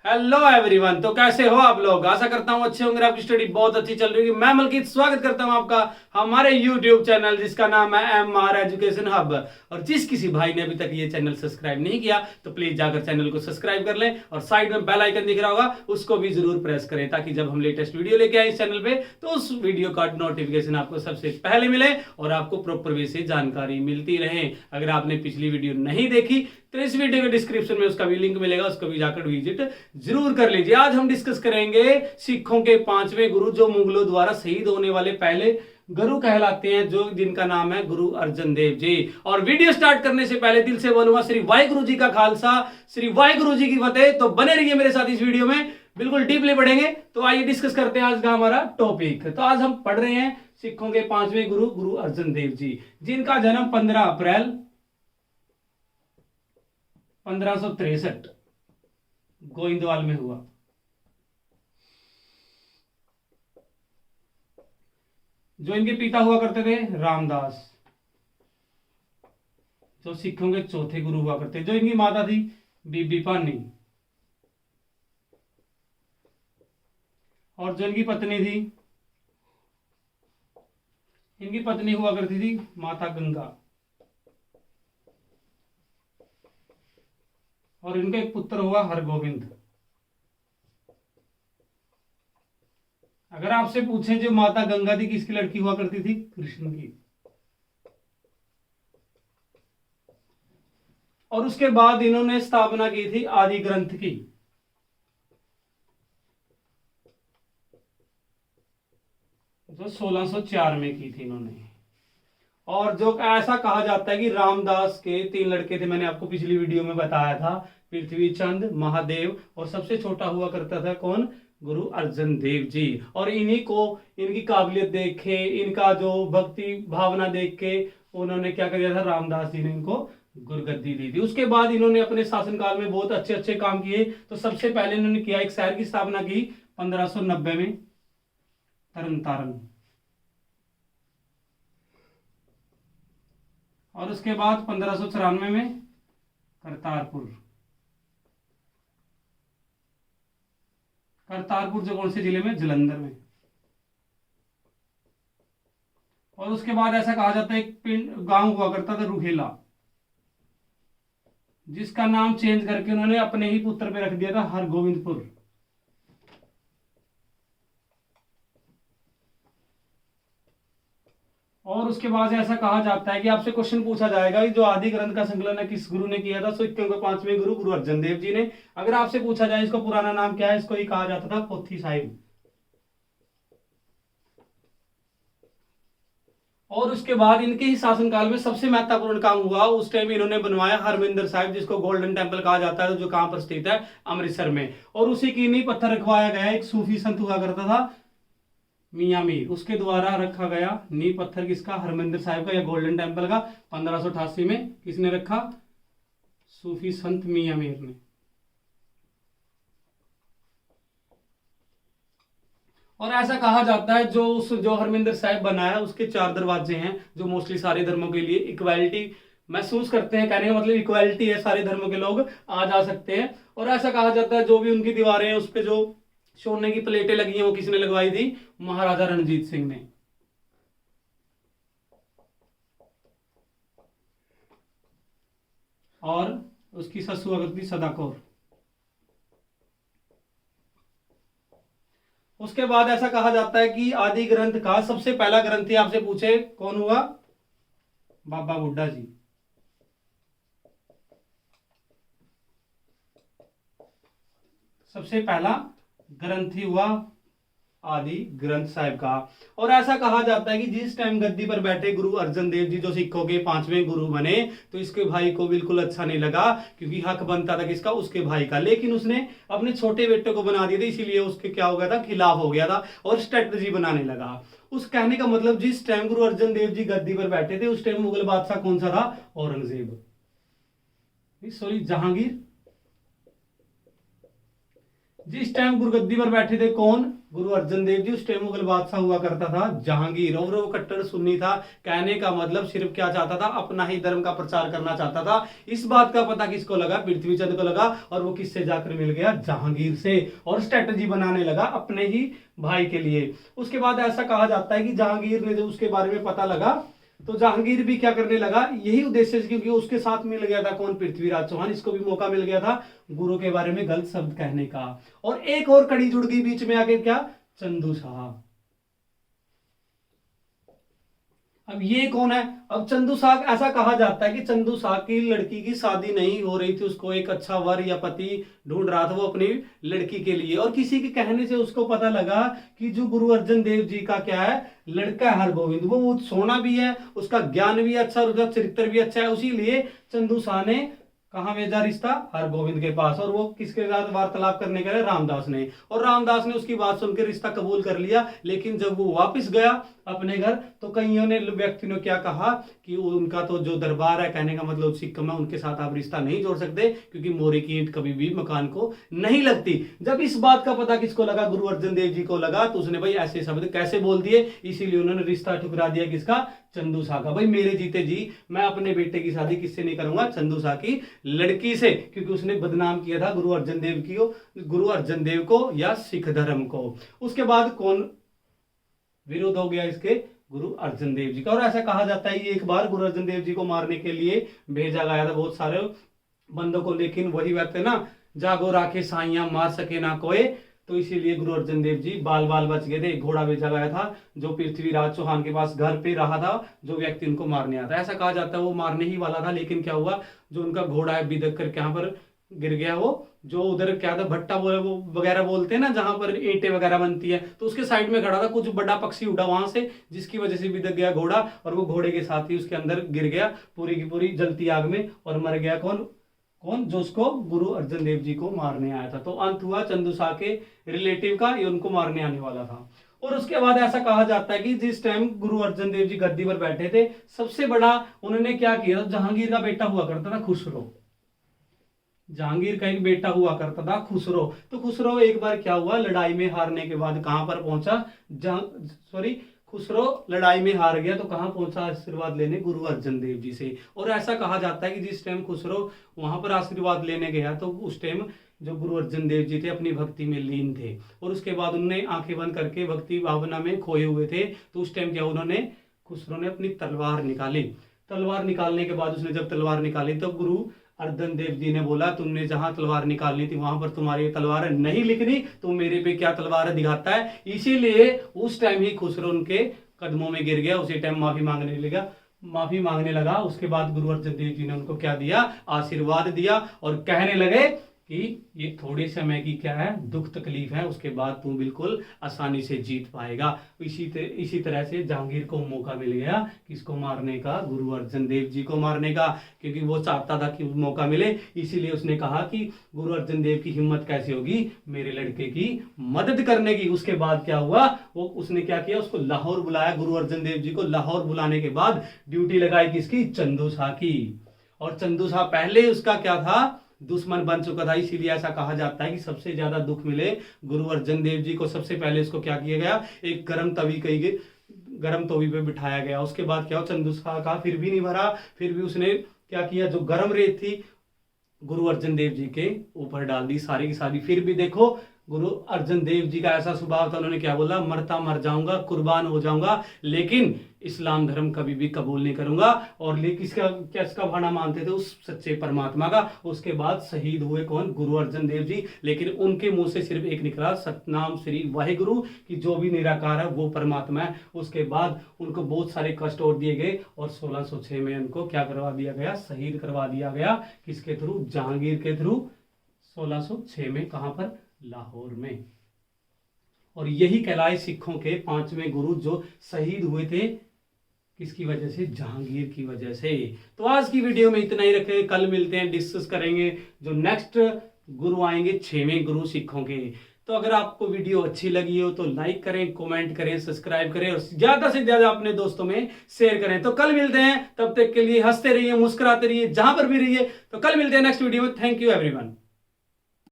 Hello everyone. तो कैसे हो आप लोग? आशा करता हूँ अच्छे होंगे, आपकी स्टडी बहुत अच्छी चल रही है। मैं मलकीत स्वागत करता हूँ आपका हमारे यूट्यूब चैनल जिसका नाम है MR एजुकेशन हब। और जिस किसी भाई ने अभी तक ये चैनल सब्सक्राइब नहीं किया तो प्लीज जाकर चैनल को सब्सक्राइब कर लें और साइड में बेल आइकन दिख रहा होगा उसको भी जरूर प्रेस करें ताकि जब हम लेटेस्ट वीडियो लेके आए इस चैनल पे तो उस वीडियो का नोटिफिकेशन आपको सबसे पहले मिले और आपको प्रॉपर वे से जानकारी मिलती रहे। अगर आपने पिछली वीडियो नहीं देखी तो इस वीडियो के डिस्क्रिप्शन में उसका भी लिंक मिलेगा, उसको भी जाकर विजिट जरूर कर लीजिए। आज हम डिस्कस करेंगे सिखों के पांचवें गुरु जो मुगलों द्वारा शहीद होने वाले पहले गुरु कहलाते हैं, जो जिनका नाम है गुरु अर्जन देव जी। और वीडियो स्टार्ट करने से पहले दिल से बोलूंगा श्री वाहिगुरु जी का खालसा, श्री वाहिगुरु जी की फतेह। तो बने रहिए मेरे साथ इस वीडियो में, बिल्कुल डीपली पढ़ेंगे। तो आइए डिस्कस करते हैं आज का हमारा टॉपिक। तो आज हम पढ़ रहे हैं सिखों के पांचवें गुरु गुरु अर्जन देव जी, जिनका जन्म 15 अप्रैल 1563 गोइंदवाल में हुआ। जो इनके पिता हुआ करते थे रामदास, जो सिखों के चौथे गुरु हुआ करते। जो इनकी माता थी बीबी पानी, और जो इनकी पत्नी थी, इनकी पत्नी हुआ करती थी माता गंगा, और इनका एक पुत्र हुआ हरगोविंद। अगर आपसे पूछें जो माता गंगा थी किसकी लड़की हुआ करती थी? कृष्ण की। और उसके बाद इन्होंने स्थापना की थी आदि ग्रंथ की, जो 1604 में की थी इन्होंने। और जो ऐसा कहा जाता है कि रामदास के 3 लड़के थे, मैंने आपको पिछली वीडियो में बताया था, पृथ्वी चंद, महादेव, और सबसे छोटा हुआ करता था कौन? गुरु अर्जन देव जी। और इन्हीं को इनकी काबिलियत देख के, इनका जो भक्ति भावना देख के उन्होंने क्या कर दिया था, रामदास जी ने इनको गुरगद्दी दी थी। उसके बाद इन्होंने अपने शासनकाल में बहुत अच्छे अच्छे काम किए। तो सबसे पहले इन्होंने किया, एक शहर की स्थापना की 1590 में, तरन तारण। और उसके बाद 1594 में करतारपुर। करतारपुर जो कौन से जिले में? जलंधर में। और उसके बाद ऐसा कहा जाता है एक पिंड गांव हुआ करता था रुहेला, जिसका नाम चेंज करके उन्होंने अपने ही पुत्र पे रख दिया था हरगोविंदपुर। और उसके बाद ऐसा कहा जाता है कि आपसे क्वेश्चन पूछा जाएगा कि जो आदि ग्रंथ का संकलन है किस गुरु ने किया था? तो क्योंकि पांचवें गुरु गुरु अर्जन देव जी ने। अगर आपसे पूछा जाए इसको पुराना नाम क्या है, इसको ही कहा जाता था पोथी साहिब। और उसके बाद इनके ही शासनकाल में सबसे महत्वपूर्ण काम हुआ, उस टाइम इन्होंने बनवाया हरमिंदर साहिब, जिसको गोल्डन टेम्पल कहा जाता है, जो कहां पर स्थित है? अमृतसर में। और उसी की नींव पत्थर रखवाया गया। एक सूफी संत हुआ करता था मियां मीर, उसके द्वारा रखा गया नींव पत्थर किसका? हरमिंदर साहिब का या गोल्डन टेम्पल का। 1588 में किसने रखा? सूफी संत मियां मीर ने। और ऐसा कहा जाता है जो हरमिंदर साहिब बनाया उसके 4 दरवाजे हैं, जो मोस्टली सारे धर्मों के लिए इक्वालिटी महसूस करते हैं। कहने का मतलब इक्वालिटी है, सारे धर्मों के लोग आ जा सकते हैं। और ऐसा कहा जाता है जो भी उनकी दीवारें हैं उस पे जो सोने की प्लेटें लगी हैं वो किसने लगवाई थी? महाराजा रणजीत सिंह ने। और उसकी ससु अगर थी सदा कौर। उसके बाद ऐसा कहा जाता है कि आदि ग्रंथ का सबसे पहला ग्रंथी आपसे पूछे कौन हुआ? बाबा बुड्ढा जी। सबसे पहला ग्रंथी हुआ आदि ग्रंथ साहिब का। और ऐसा कहा जाता है कि जिस टाइम गद्दी पर बैठे गुरु अर्जन देव जी, जो सिखों के 5वें गुरु बने, तो इसके भाई को बिल्कुल अच्छा नहीं लगा, क्योंकि हक बनता था किसका? उसके भाई का। लेकिन उसने अपने छोटे बेटे को बना दिया था, इसीलिए उसके क्या हो गया था? खिलाफ हो गया था और स्ट्रेटजी बनाने लगा। उस कहने का मतलब जिस टाइम गुरु अर्जन देव जी गद्दी पर बैठे थे उस टाइम मुगल बादशाह कौन सा था? औरंगजेब, सॉरी जहांगीर। जिस टाइम गुरुगद्दी पर बैठे थे कौन, गुरु अर्जन देव जी, उस टाइम मुगल बादशाह हुआ करता था जहांगीर, और वो कट्टर सुन्नी था। कहने का मतलब सिर्फ क्या चाहता था, अपना ही धर्म का प्रचार करना चाहता था। इस बात का पता किसको लगा, पृथ्वीचंद को लगा, और वो किससे जाकर मिल गया, जहांगीर से, और स्ट्रेटजी बनाने लगा अपने ही भाई के लिए। उसके बाद ऐसा कहा जाता है कि जहांगीर ने जब उसके बारे में पता लगा तो जहांगीर भी क्या करने लगा, यही उद्देश्य से, क्योंकि उसके साथ मिल गया था कौन, पृथ्वीराज चौहान, इसको भी मौका मिल गया था गुरु के बारे में गलत शब्द कहने का। और एक और कड़ी जुड़ गई बीच में आके, क्या, चंदू शाह। अब ये कौन है, अब चंदू शाह, ऐसा कहा जाता है कि चंदू शाह की लड़की की शादी नहीं हो रही थी, उसको एक अच्छा वर या पति ढूंढ रहा था वो अपनी लड़की के लिए, और किसी के कहने से उसको पता लगा कि जो गुरु अर्जन देव जी का क्या है, लड़का है हरगोविंद, वो सोना भी है, उसका ज्ञान भी अच्छा और उसका चरित्र भी अच्छा है, उसीलिए चंदू शाह ने कहां भेजा रिश्ता, हरगोविंद के पास। और वो किसके साथ वार्तालाप करने के लिए, रामदास ने, और रामदास ने उसकी बात सुनकर रिश्ता कबूल कर लिया। लेकिन जब वो वापस गया अपने घर तो कईयों ने, व्यक्ति ने क्या कहा कि उनका तो जो दरबार है, कहने का मतलब सिक्किम है, उनके साथ आप रिश्ता नहीं जोड़ सकते, क्योंकि मोरे की ईंट कभी भी मकान को नहीं लगती। जब इस बात का पता किसको लगा, गुरु अर्जन देव जी को लगा, तो उसने भाई ऐसे शब्द कैसे बोल दिए, इसीलिए उन्होंने रिश्ता ठुकरा दिया किसका, चंदू शाह का। भाई मेरे जीते जी मैं अपने बेटे की शादी किससे नहीं करूंगा, चंदू शाह की लड़की से, क्योंकि उसने बदनाम किया था गुरु अर्जन देव की, गुरु अर्जन देव को या सिख धर्म को। उसके बाद कौन विरोध हो गया इसके, गुरु अर्जन देव जी का। और ऐसा कहा जाता है कि एक बार गुरु अर्जन देव जी को मारने के लिए भेजा गया था बहुत सारे बंदों को, लेकिन वही बात है ना, जागो राखे साइयां मार सके ना कोई, तो इसीलिए गुरु अर्जन देव जी बाल बाल बच गए थे। एक घोड़ा भेजा गया था जो पृथ्वीराज चौहान के पास घर पे रहा था, जो व्यक्ति उनको मारने आता है। ऐसा कहा जाता है वो मारने ही वाला था, लेकिन क्या हुआ, जो उनका घोड़ा है बिदक कर यहाँ पर गिर गया, वो जो उधर क्या था भट्टा वो वगैरह बोलते हैं ना, जहां पर ईंटें वगैरह बनती है, तो उसके साइड में खड़ा था, कुछ बड़ा पक्षी उड़ा वहां से, जिसकी वजह से बिदक गया घोड़ा, और वो घोड़े के साथ ही उसके अंदर गिर गया पूरी की पूरी जलती आग में, और मर गया कौन, कौन, जो उसको गुरु अर्जन देव जी को मारने आया था। तो अंत हुआ चंदू शाह के रिलेटिव का, ये उनको मारने आने वाला था। और उसके बाद ऐसा कहा जाता है कि जिस टाइम गुरु अर्जन देव जी गद्दी पर बैठे थे, सबसे बड़ा उन्होंने क्या किया, जहांगीर का बेटा हुआ करता था खुसरो, जहांगीर का एक बेटा हुआ करता था खुसरो। तो खुसरो एक बार क्या हुआ, लड़ाई में हारने के बाद कहां पर पहुंचा, खुसरो लड़ाई में हार गया, तो कहां पहुंचा, आशीर्वाद लेने गुरु अर्जन देव जी से। और ऐसा कहा जाता है कि जिस टाइम खुसरो वहां पर आशीर्वाद लेने गया, तो उस टाइम जो गुरु अर्जन देव जी थे अपनी भक्ति में लीन थे, और उसके बाद उन्होंने आंखें बंद करके भक्ति भावना में खोए हुए थे। तो उस टाइम क्या, उन्होंने, खुसरो ने अपनी तलवार निकाली। तलवार निकालने के बाद उसने जब तलवार निकाली तो गुरु अर्जन देव जी ने बोला, तुमने जहां तलवार निकालनी थी वहां पर तुम्हारी तलवार नहीं लिखनी, तो मेरे पे क्या तलवार दिखाता है। इसीलिए उस टाइम ही खुसरो उनके कदमों में गिर गया, उसी टाइम माफी मांगने लगा। उसके बाद गुरु अर्जन देव जी ने उनको क्या दिया, आशीर्वाद दिया, और कहने लगे कि ये थोड़े समय की क्या है, दुख तकलीफ है, उसके बाद तू बिल्कुल आसानी से जीत पाएगा। इसी तरह से जहांगीर को मौका मिल गया किसको मारने का, गुरु अर्जन देव जी को मारने का, क्योंकि वो चाहता था कि मौका मिले। इसीलिए उसने कहा कि गुरु अर्जन देव की हिम्मत कैसे होगी मेरे लड़के की मदद करने की। उसके बाद क्या हुआ, वो उसने क्या किया, उसको लाहौर बुलाया, गुरु अर्जन देव जी को लाहौर बुलाने के बाद ड्यूटी लगाई किसकी, चंदू शाह की। और चंदू शाह पहले उसका क्या था, दुश्मन बन चुका था। इसीलिए ऐसा कहा जाता है कि सबसे ज्यादा दुख मिले गुरु अर्जन देव जी को। सबसे पहले इसको क्या किया गया, एक गर्म तवी पे बिठाया गया। उसके बाद क्या हो, चंदू शाह का फिर भी नहीं भरा, फिर भी उसने क्या किया, जो गर्म रेत थी गुरु अर्जन देव जी के ऊपर डाल दी सारी की सारी। फिर भी देखो गुरु अर्जन देव जी का ऐसा स्वभाव था, उन्होंने क्या बोला, मरता मर जाऊंगा, कुर्बान हो जाऊंगा, लेकिन इस्लाम धर्म कभी भी कबूल नहीं करूंगा। और किसका भाना मानते थे, उस सच्चे परमात्मा का। उसके बाद शहीद हुए कौन, गुरु अर्जन देव जी। लेकिन उनके मुंह से सिर्फ एक निकला, सतनाम श्री वाहेगुरु, कि जो भी निराकार है वो परमात्मा है। उसके बाद उनको बहुत सारे कष्ट और दिए गए, और 1606 में उनको क्या करवा दिया गया, शहीद करवा दिया गया। किसके थ्रू, जहांगीर के थ्रू, 1606 में। कहां पर, लाहौर में। और यही कहलाए सिखों के 5वें गुरु, जो शहीद हुए थे किसकी वजह से, जहांगीर की वजह से। तो आज की वीडियो में इतना ही रखें, कल मिलते हैं, डिस्कस करेंगे जो नेक्स्ट गुरु आएंगे 6वें गुरु सिखों के। तो अगर आपको वीडियो अच्छी लगी हो तो लाइक करें, कमेंट करें, सब्सक्राइब करें, और ज्यादा से ज्यादा अपने दोस्तों में शेयर करें। तो कल मिलते हैं, तब तक के लिए हंसते रहिए, मुस्कुराते रहिए, जहां पर भी रहिए। तो कल मिलते हैं नेक्स्ट वीडियो में। Thank you everyone.